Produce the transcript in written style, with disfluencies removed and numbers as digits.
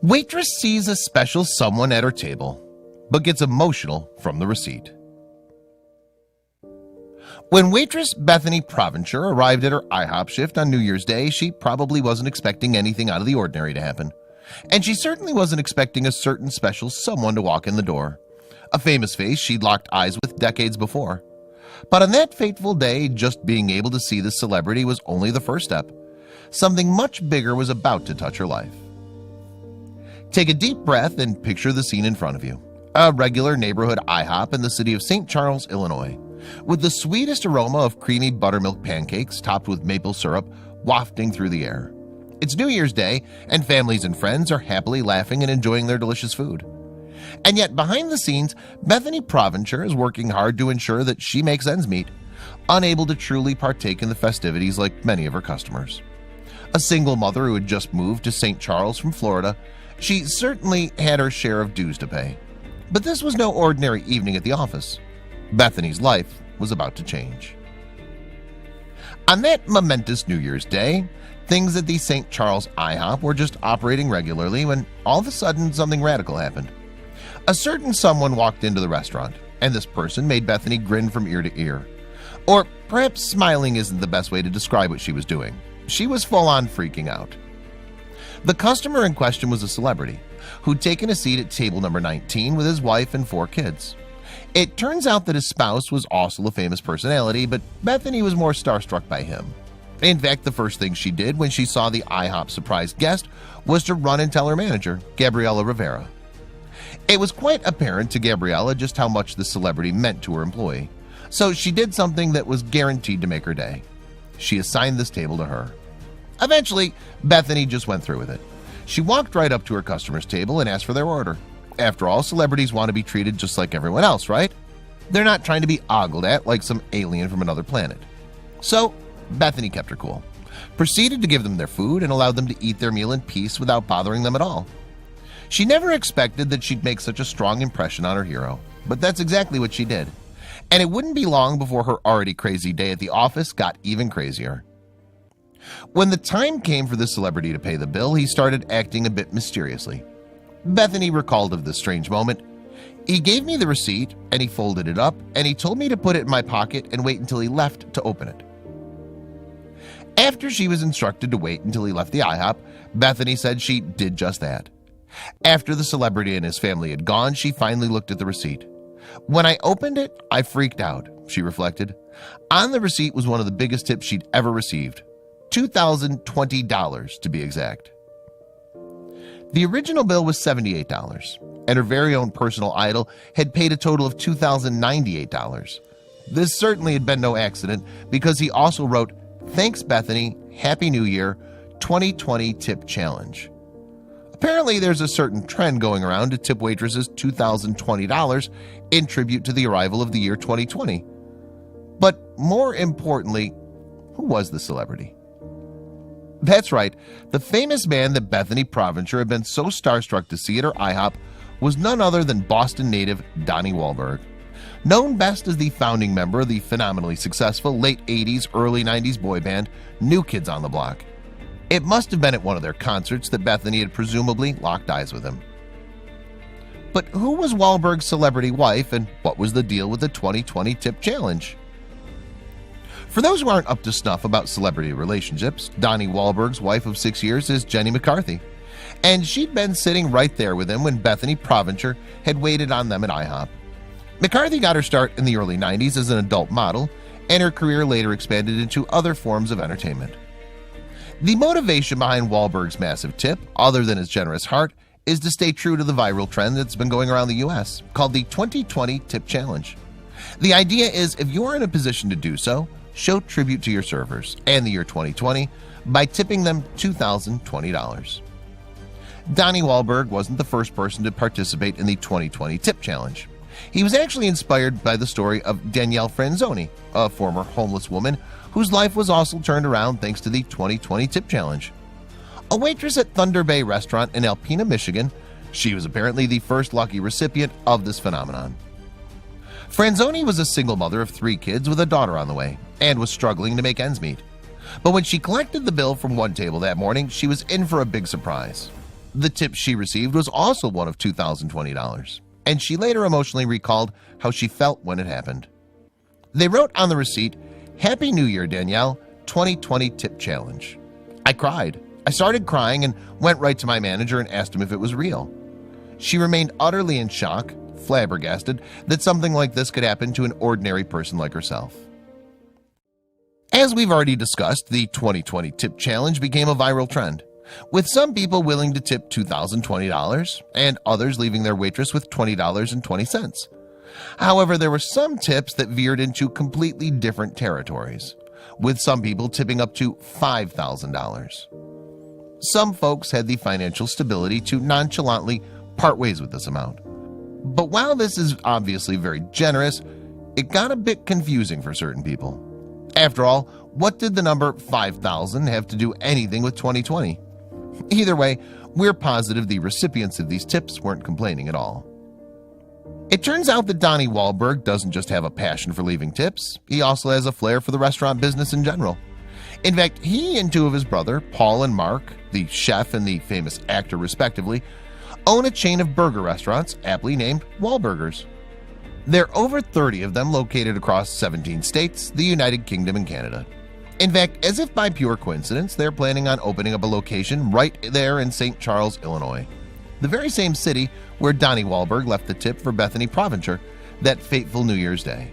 Waitress sees a special someone at her table, but gets emotional from the receipt. When waitress Bethany Provencher arrived at her IHOP shift on New Year's Day, she probably wasn't expecting anything out of the ordinary to happen. And she certainly wasn't expecting a certain special someone to walk in the door, a famous face she'd locked eyes with decades before. But on that fateful day, just being able to see this celebrity was only the first step. Something much bigger was about to touch her life. Take a deep breath and picture the scene in front of you. A regular neighborhood IHOP in the city of St. Charles, Illinois, with the sweetest aroma of creamy buttermilk pancakes topped with maple syrup wafting through the air. It's New Year's Day, and families and friends are happily laughing and enjoying their delicious food. And yet, behind the scenes, Bethany Provencher is working hard to ensure that she makes ends meet, unable to truly partake in the festivities like many of her customers. A single mother who had just moved to St. Charles from Florida, she certainly had her share of dues to pay. But this was no ordinary evening at the office. Bethany's life was about to change. On that momentous New Year's Day, things at the St. Charles IHOP were just operating regularly when all of a sudden something radical happened. A certain someone walked into the restaurant, and this person made Bethany grin from ear to ear. Or perhaps smiling isn't the best way to describe what she was doing. She was full-on freaking out. The customer in question was a celebrity who'd taken a seat at table number 19 with his wife and 4 kids. It turns out that his spouse was also a famous personality, but Bethany was more starstruck by him. In fact, the first thing she did when she saw the IHOP surprise guest was to run and tell her manager, Gabriella Rivera. It was quite apparent to Gabriella just how much the celebrity meant to her employee, so she did something that was guaranteed to make her day. She assigned this table to her. Eventually, Bethany just went through with it. She walked right up to her customer's table and asked for their order. After all, celebrities want to be treated just like everyone else, right? They're not trying to be ogled at like some alien from another planet. So, Bethany kept her cool, proceeded to give them their food and allowed them to eat their meal in peace without bothering them at all. She never expected that she'd make such a strong impression on her hero, but that's exactly what she did. And it wouldn't be long before her already crazy day at the office got even crazier. When the time came for the celebrity to pay the bill, he started acting a bit mysteriously. Bethany recalled of this strange moment. He gave me the receipt, and he folded it up, and he told me to put it in my pocket and wait until he left to open it. After she was instructed to wait until he left the IHOP, Bethany said she did just that. After the celebrity and his family had gone, she finally looked at the receipt. When I opened it, I freaked out, she reflected. On the receipt was one of the biggest tips she'd ever received. $2,020 to be exact. The original bill was $78, and her very own personal idol had paid a total of $2,098. This certainly had been no accident, because he also wrote, "Thanks Bethany, Happy New Year, 2020 Tip Challenge." Apparently there's a certain trend going around to tip waitresses $2,020 in tribute to the arrival of the year 2020. But more importantly, who was the celebrity? That's right, the famous man that Bethany Provencher had been so starstruck to see at her IHOP was none other than Boston native Donnie Wahlberg. Known best as the founding member of the phenomenally successful late 80s, early 90s boy band New Kids on the Block. It must have been at one of their concerts that Bethany had presumably locked eyes with him. But who was Wahlberg's celebrity wife, and what was the deal with the 2020 Tip Challenge? For those who aren't up to snuff about celebrity relationships, Donnie Wahlberg's wife of 6 years is Jenny McCarthy, and she'd been sitting right there with him when Bethany Provencher had waited on them at IHOP. McCarthy got her start in the early 90s as an adult model, and her career later expanded into other forms of entertainment. The motivation behind Wahlberg's massive tip, other than his generous heart, is to stay true to the viral trend that's been going around the US, called the 2020 Tip Challenge. The idea is, if you're in a position to do so, show tribute to your servers and the year 2020 by tipping them $2,020. Donnie Wahlberg wasn't the first person to participate in the 2020 Tip Challenge. He was actually inspired by the story of Danielle Franzoni, a former homeless woman whose life was also turned around thanks to the 2020 Tip Challenge. A waitress at Thunder Bay Restaurant in Alpena, Michigan, she was apparently the first lucky recipient of this phenomenon. Franzoni was a single mother of 3 kids with a daughter on the way and was struggling to make ends meet. But when she collected the bill from one table that morning, she was in for a big surprise. The tip she received was also one of $2,020, and she later emotionally recalled how she felt when it happened. They wrote on the receipt, "Happy New Year, Danielle, 2020 tip challenge." I cried. I started crying and went right to my manager and asked him if it was real. She remained utterly in shock, flabbergasted that something like this could happen to an ordinary person like herself. As we've already discussed, the 2020 tip challenge became a viral trend, with some people willing to tip $2,020 and others leaving their waitress with $20.20. However, there were some tips that veered into completely different territories, with some people tipping up to $5,000. Some folks had the financial stability to nonchalantly part ways with this amount. But while this is obviously very generous, it got a bit confusing for certain people. After all, what did the number 5,000 have to do anything with 2020? Either way, we're positive the recipients of these tips weren't complaining at all. It turns out that Donnie Wahlberg doesn't just have a passion for leaving tips, he also has a flair for the restaurant business in general. In fact, he and two of his brother, Paul and Mark, the chef and the famous actor respectively, own a chain of burger restaurants aptly named Wahlburgers. There are over 30 of them located across 17 states, the United Kingdom, and Canada. In fact, as if by pure coincidence, they're planning on opening up a location right there in St. Charles, Illinois, the very same city where Donnie Wahlberg left the tip for Bethany Provencher that fateful New Year's Day.